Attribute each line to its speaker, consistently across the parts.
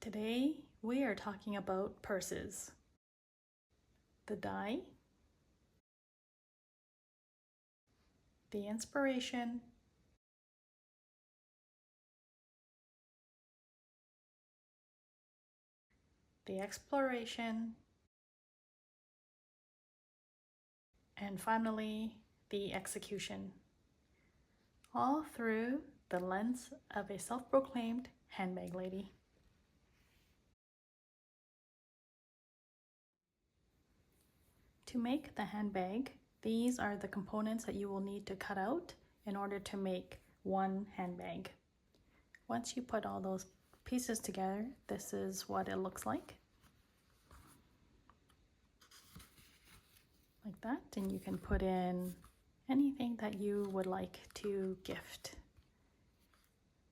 Speaker 1: Today we are talking about purses, the die, the inspiration, the exploration, and finally the execution, all through the lens of a self-proclaimed handbag lady. To make the handbag, these are the components that you will need to cut out in order to make one handbag. Once you put all those pieces together, this is what it looks like that, and you can put in anything that you would like to gift.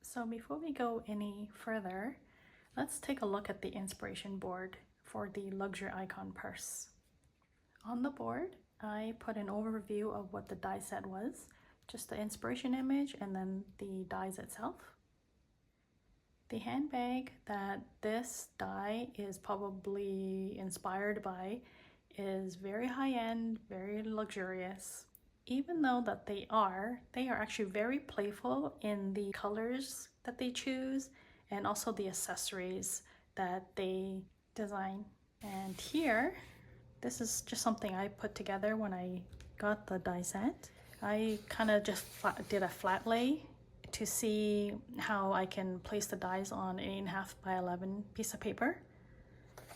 Speaker 1: So before we go any further, let's take a look at the inspiration board for the luxury icon purse. On the board, I put an overview of what the die set was, just the inspiration image and then the dies itself. The handbag that this die is probably inspired by is very high-end, very luxurious. Even though that they are actually very playful in the colors that they choose and also the accessories that they design. And here, this is just something I put together when I got the die set. I kind of just did a flat lay to see how I can place the dies on an 8.5 by 11 piece of paper,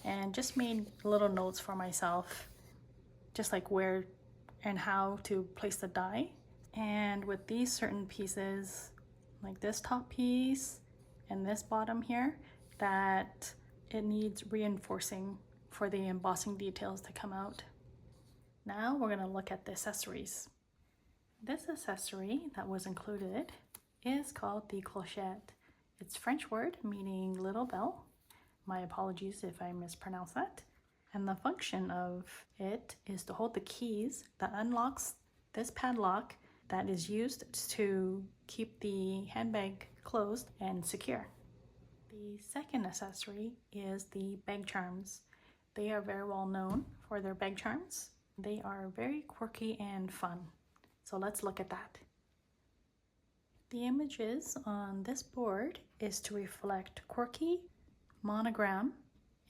Speaker 1: and just made little notes for myself, just like where and how to place the die. And with these certain pieces, like this top piece and this bottom here, that it needs reinforcing for the embossing details to come out. Now we're going to look at the accessories. This accessory that was included is called the clochette. It's a French word meaning little bell. My apologies if I mispronounce that. And the function of it is to hold the keys that unlocks this padlock that is used to keep the handbag closed and secure. The second accessory is the bag charms. They are very well known for their bag charms. They are very quirky and fun. So let's look at that. The images on this board is to reflect quirky, monogram,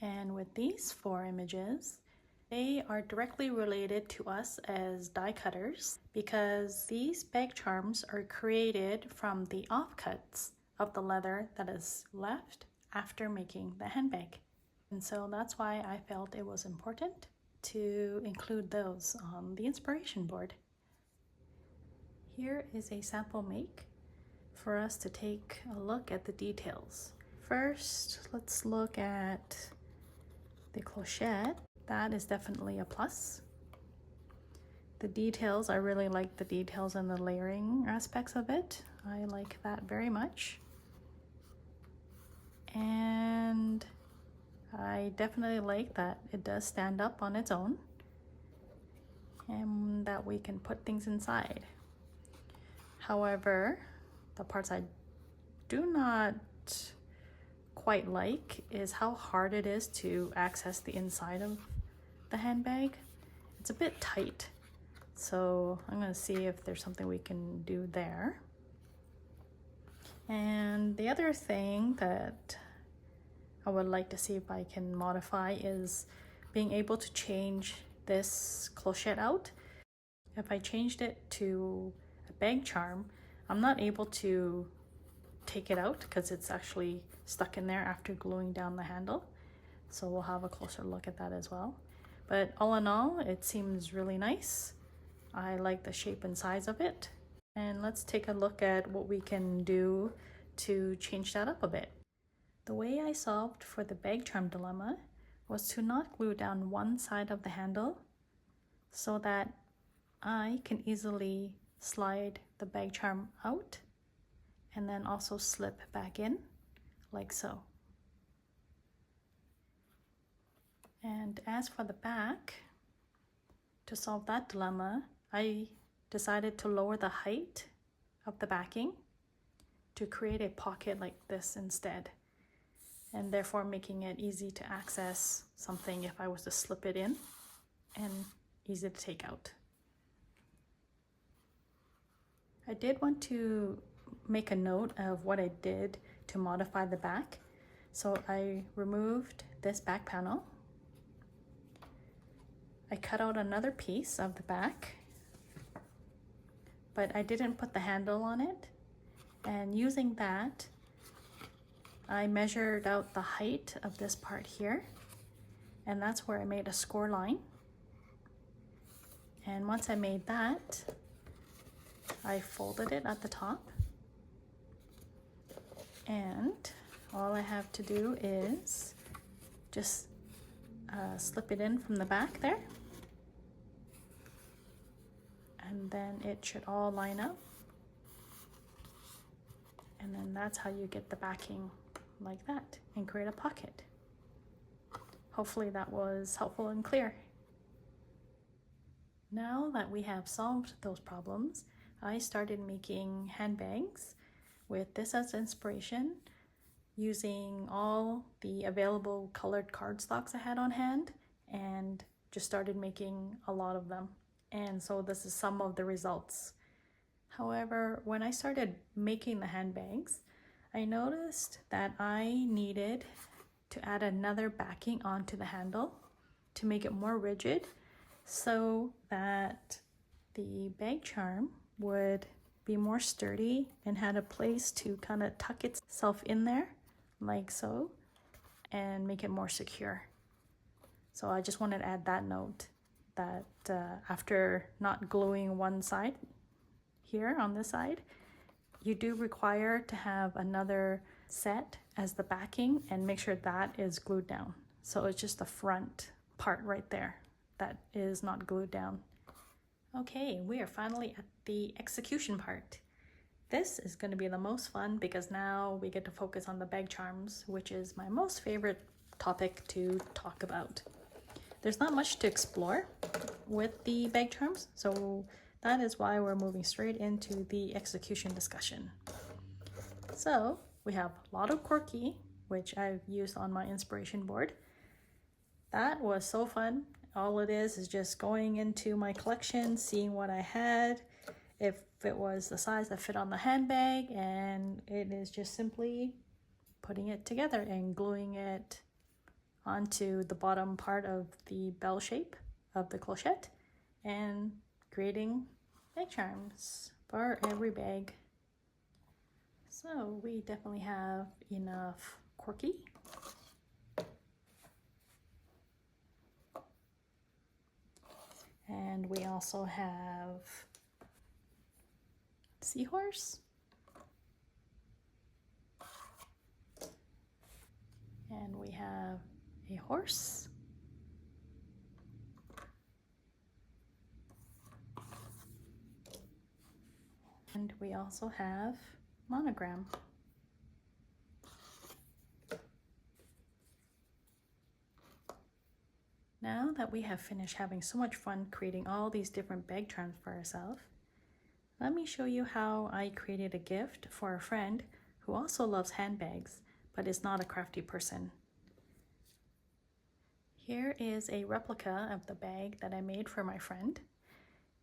Speaker 1: and with these 4 images, they are directly related to us as die cutters because these bag charms are created from the offcuts of the leather that is left after making the handbag. And so that's why I felt it was important to include those on the inspiration board. Here is a sample make for us to take a look at the details. First, let's look at the clochette. That is definitely a plus. The details, I really like the details and the layering aspects of it. I like that very much. And I definitely like that it does stand up on its own and that we can put things inside. However, the parts I do not quite like is how hard it is to access the inside of the handbag. It's a bit tight, so I'm going to see if there's something we can do there. And the other thing that I would like to see if I can modify is being able to change this clochette out. If I changed it to a bag charm, I'm not able to take it out because it's actually stuck in there after gluing down the handle. So we'll have a closer look at that as well. But all in all, it seems really nice. I like the shape and size of it. And let's take a look at what we can do to change that up a bit. The way I solved for the bag charm dilemma was to not glue down one side of the handle so that I can easily slide the bag charm out and then also slip back in like so. And as for the back, to solve that dilemma, I decided to lower the height of the backing to create a pocket like this instead. and therefore making it easy to access something if I was to slip it in, and easy to take out. I did want to make a note of what I did to modify the back. So I removed this back panel. I cut out another piece of the back, but I didn't put the handle on it. And using that, I measured out the height of this part here, and that's where I made a score line. And once I made that, I folded it at the top, and all I have to do is just slip it in from the back there, and then it should all line up, and then that's how you get the backing like that and create a pocket. Hopefully that was helpful and clear. Now that we have solved those problems, I started making handbags with this as inspiration, using all the available colored cardstocks I had on hand, and just started making a lot of them. And so this is some of the results. However, when I started making the handbags, I noticed that I needed to add another backing onto the handle to make it more rigid, so that the bag charm would be more sturdy and had a place to kind of tuck itself in there like so and make it more secure. So I just wanted to add that note that after not gluing one side here on this side, you do require to have another set as the backing and make sure that is glued down. So it's just the front part right there that is not glued down. Okay, we are finally at the execution part. This is going to be the most fun because now we get to focus on the bag charms, which is my most favorite topic to talk about. There's not much to explore with the bag charms, so that is why we're moving straight into the execution discussion. So we have a lot of quirky, which I've used on my inspiration board. That was so fun. All it is just going into my collection, seeing what I had, if it was the size that fit on the handbag, and it is just simply putting it together and gluing it onto the bottom part of the bell shape of the clochette and creating bag charms for every bag. So we definitely have enough quirky. And we also have seahorse. And we have a horse. And we also have monogram. Now that we have finished having so much fun creating all these different bag charms for ourselves, let me show you how I created a gift for a friend who also loves handbags but is not a crafty person. Here is a replica of the bag that I made for my friend.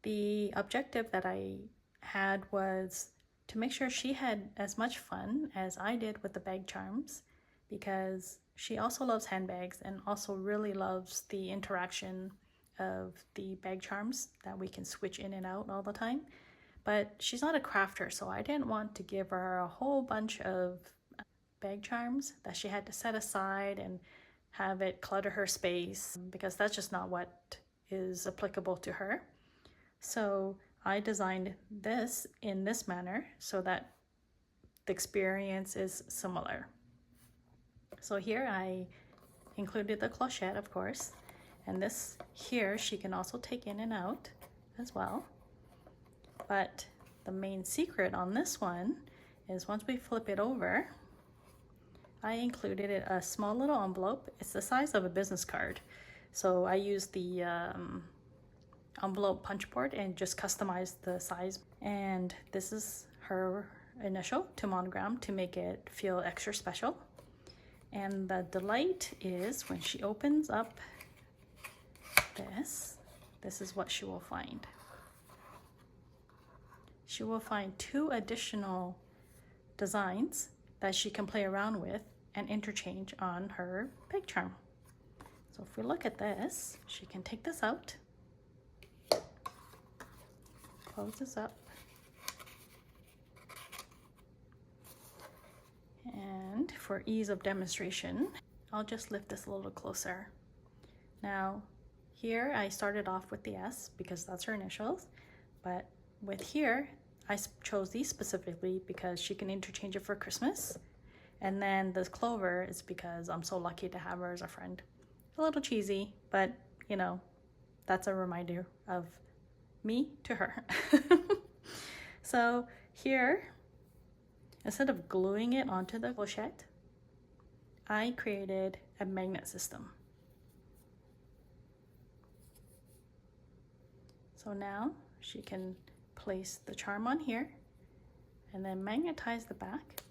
Speaker 1: The objective that I had was to make sure she had as much fun as I did with the bag charms, because she also loves handbags and also really loves the interaction of the bag charms that we can switch in and out all the time. But she's not a crafter, so I didn't want to give her a whole bunch of bag charms that she had to set aside and have it clutter her space, because that's just not what is applicable to her. So I designed this in this manner so that the experience is similar. So here I included the clochette, of course, and this here she can also take in and out as well. But the main secret on this one is once we flip it over, I included a small little envelope. It's the size of a business card. So I used the envelope punch board and just customized the size. And this is her initial to monogram to make it feel extra special. And the delight is when she opens up this is what she will find. She will find 2 additional designs that she can play around with and interchange on her peg charm. So if we look at this, she can take this out, close this up, and for ease of demonstration, I'll just lift this a little closer. Now, here I started off with the S because that's her initials, but with here, I chose these specifically because she can interchange it for Christmas. And then this clover is because I'm so lucky to have her as a friend. A little cheesy, but you know, that's a reminder of me to her. So here, instead of gluing it onto the clochette, I created a magnet system. So now she can place the charm on here and then magnetize the back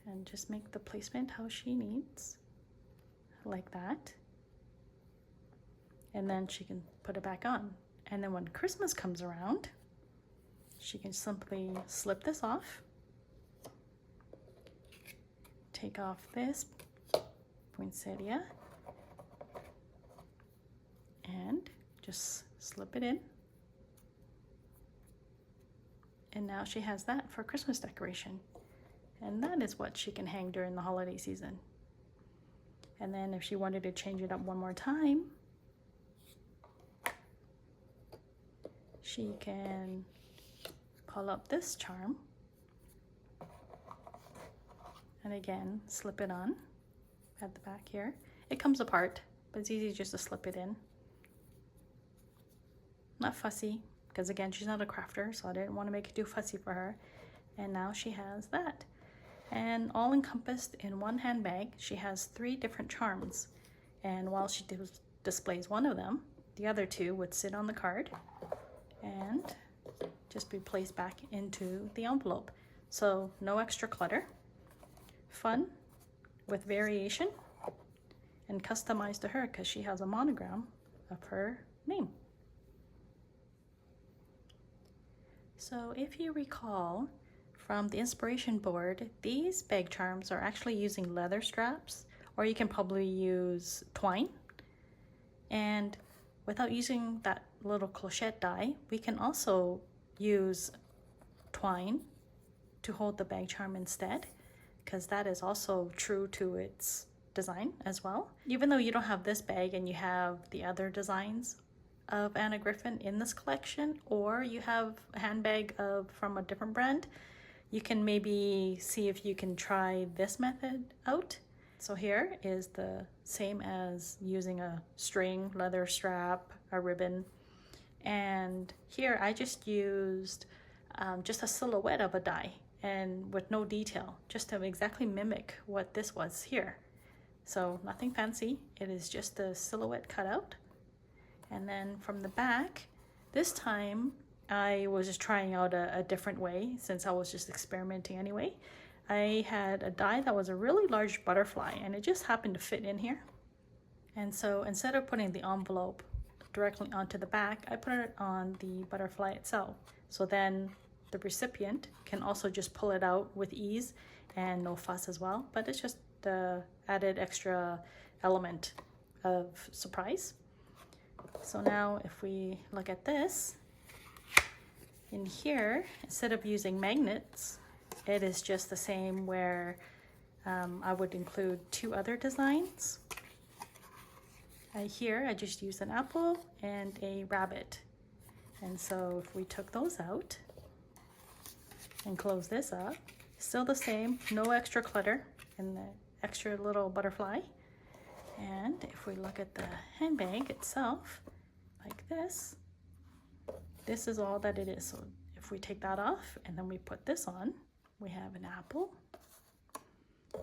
Speaker 1: and just make the placement how she needs, like that. And then she can put it back on. And then when Christmas comes around, she can simply slip this off, take off this poinsettia, and just slip it in. And now she has that for Christmas decoration. And that is what she can hang during the holiday season. And then if she wanted to change it up one more time, she can pull up this charm and again slip it on at the back here. It comes apart, but it's easy just to slip it in. Not fussy, because again, she's not a crafter, so I didn't want to make it too fussy for her. And now she has that. And all encompassed in one handbag, she has 3 different charms. And while she displays one of them, the other 2 would sit on the card and just be placed back into the envelope. So no extra clutter, fun with variation, and customized to her because she has a monogram of her name. So if you recall from the inspiration board, these bag charms are actually using leather straps, or you can probably use twine. And without using that little clochette die, we can also use twine to hold the bag charm instead, because that is also true to its design as well. Even though you don't have this bag and you have the other designs of Anna Griffin in this collection, or you have a handbag from a different brand, you can maybe see if you can try this method out. So here is the same as using a string, leather strap, a ribbon. And here I just used just a silhouette of a die and with no detail, just to exactly mimic what this was here. So nothing fancy, it is just a silhouette cutout. And then from the back, this time I was just trying out a different way since I was just experimenting anyway. I had a die that was a really large butterfly and it just happened to fit in here. And so instead of putting the envelope directly onto the back, I put it on the butterfly itself. So then the recipient can also just pull it out with ease and no fuss as well. But it's just the added extra element of surprise. So now if we look at this, in here, instead of using magnets, it is just the same where I would include 2 other designs. Here I just used an apple and a rabbit. And so if we took those out and close this up, still the same, no extra clutter in the extra little butterfly. And if we look at the handbag itself, like this is all that it is. So if we take that off and then we put this on, we have an apple.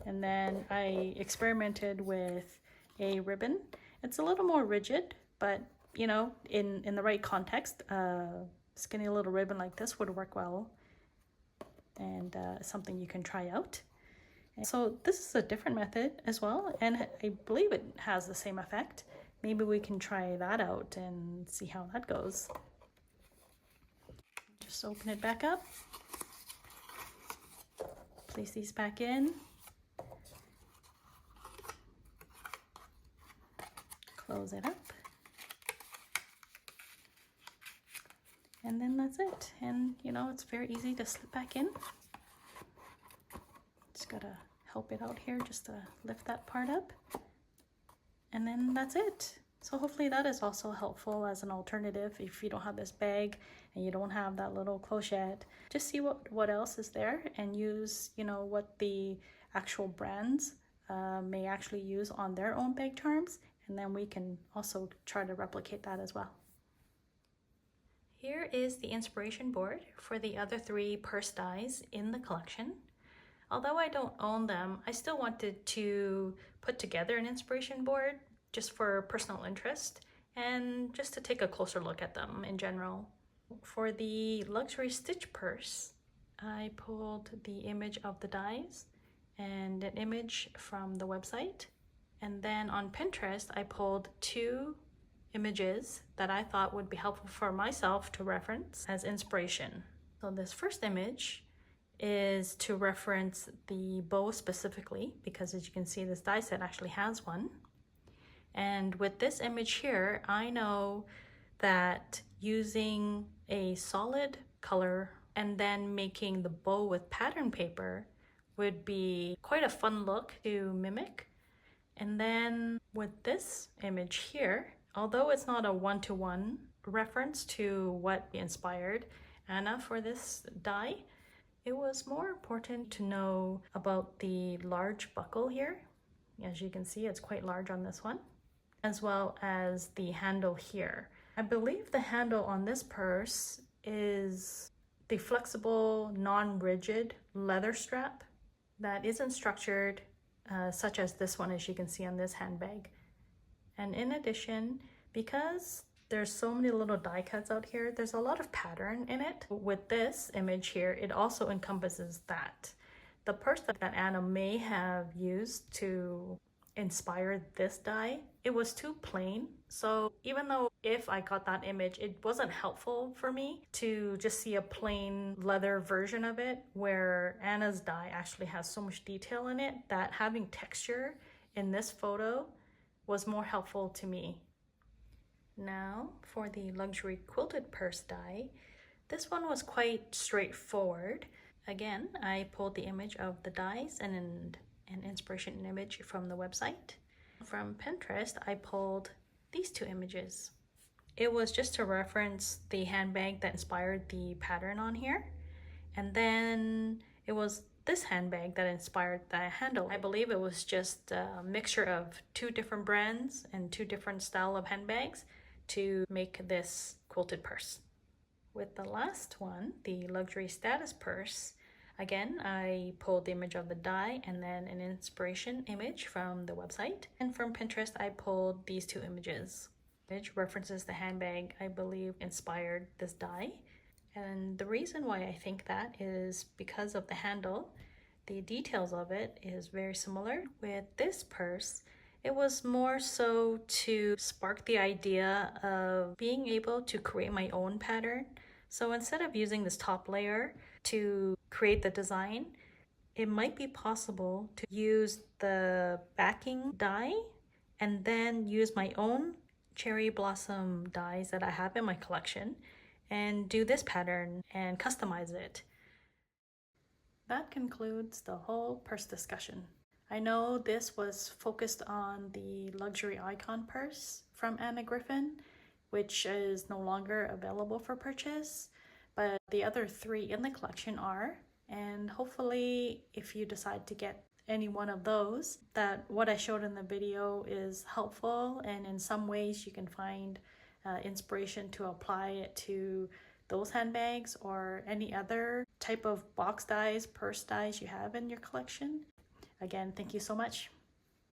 Speaker 1: And then I experimented with a ribbon. It's a little more rigid, but you know, in the right context, skinny little ribbon like this would work well, and something you can try out. So this is a different method as well, and I believe it has the same effect. Maybe we can try that out and see how that goes. Just open it back up, place these back in, close it up, and then that's it. And you know, it's very easy to slip back in. Just gotta help it out here just to lift that part up, and then that's it. So hopefully that is also helpful as an alternative if you don't have this bag and you don't have that little clochette. Just see what else is there and use, you know, what the actual brands may actually use on their own bag charms, and then we can also try to replicate that as well. Here is the inspiration board for the other 3 purse dies in the collection. Although I don't own them, I still wanted to put together an inspiration board just for personal interest and just to take a closer look at them in general. For the luxury stitch purse, I pulled the image of the dies and an image from the website. And then on Pinterest, I pulled 2 images that I thought would be helpful for myself to reference as inspiration. So this first image is to reference the bow specifically, because as you can see, this die set actually has one. And with this image here, I know that using a solid color and then making the bow with pattern paper would be quite a fun look to mimic. And then with this image here, although it's not a one-to-one reference to what inspired Anna for this die, it was more important to know about the large buckle here. As you can see, it's quite large on this one, as well as the handle here. I believe the handle on this purse is the flexible, non-rigid leather strap that isn't structured, such as this one, as you can see on this handbag. And in addition, because there's so many little die cuts out here, there's a lot of pattern in it. With this image here, it also encompasses that. The purse that Anna may have used to inspire this die, it was too plain. So even though if I got that image, it wasn't helpful for me to just see a plain leather version of it, where Anna's die actually has so much detail in it that having texture in this photo was more helpful to me. Now for the luxury quilted purse die, this one was quite straightforward. Again, I pulled the image of the dies and an inspiration image from the website. From Pinterest, I pulled these 2 images. It was just to reference the handbag that inspired the pattern on here. And then it was this handbag that inspired the handle. I believe it was just a mixture of 2 different brands and 2 different style of handbags to make this quilted purse. With the last one, the luxury status purse, again, I pulled the image of the die and then an inspiration image from the website. And from Pinterest, I pulled these 2 images. The image references the handbag I believe inspired this die. And the reason why I think that is because of the handle. The details of it is very similar. With this purse, it was more so to spark the idea of being able to create my own pattern. So instead of using this top layer to create the design, it might be possible to use the backing die and then use my own cherry blossom dies that I have in my collection and do this pattern and customize it. That concludes the whole purse discussion. I know this was focused on the luxury icon purse from Anna Griffin, which is no longer available for purchase, but the other 3 in the collection are. And hopefully, if you decide to get any one of those, that what I showed in the video is helpful, and in some ways you can find inspiration to apply it to those handbags or any other type of box dies, purse dies you have in your collection. Again, thank you so much.